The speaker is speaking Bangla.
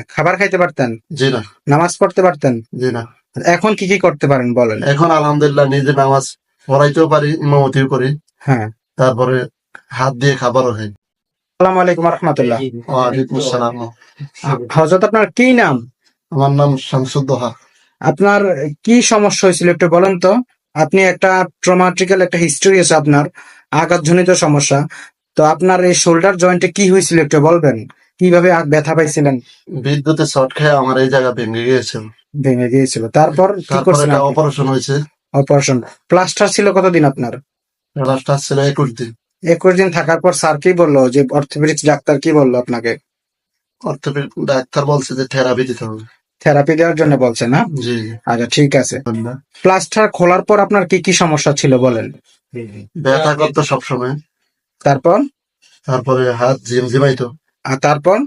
খাবার খাইতে পারতেন? জি না। নামাজ পড়তে পারতেন? জি না। এখন কি কি করতে পারেন বলেন? এখন আলহামদুলিল্লাহ নিজে নামাজ পড়াইতেও পারি, ইমামতিও করি। হ্যাঁ। তারপরে হাত দিয়ে খাবারও খাই। আসসালামু আলাইকুম রহমতুল্লাহ। ওয়ালাইকুম আসসালাম। হযরত আপনার কি নাম? আমার নাম শামসুদ্দোহা। আপনার কি সমস্যা হয়েছিল একটু বলেন তো? আপনি একটা ট্রমাটিক্যাল একটা হিস্টরি আছে আপনার, আঘাতজনিত সমস্যা। তো আপনার এই শোল্ডার জয়েন্টে কি হয়েছিল একটু বলবেন? কিভাবে ব্যথা পাইছিলেন? বিদ্যুতের শর্ট খেয়ে আমার এই জায়গা ভেঙে গিয়েছিল। ভেঙে গিয়েছিল, তারপর কি তারপরে করছেন এটা আপনি? অপারেশন হয়েছে। অপারেশন। প্লাস্টার ছিল কতদিন আপনার? লাস্ট ছিল 21 দিন। 21 দিন থাকার পর স্যার কি বললো, যে অর্থোপেডিক্স ডাক্তার কি বললো আপনাকে? অর্থোপেডিক ডাক্তার বলছে যে থেরাপি দিতে হবে। থেরাপি দেওয়ার জন্য বলছে না? জি। আচ্ছা ঠিক আছে। প্লাস্টার খোলার পর আপনার কি কি সমস্যা ছিল বলেন? ব্যথা করতো সবসময়। তারপর? তারপরে হাত ঝিমঝিমাইতো। আর তারপর?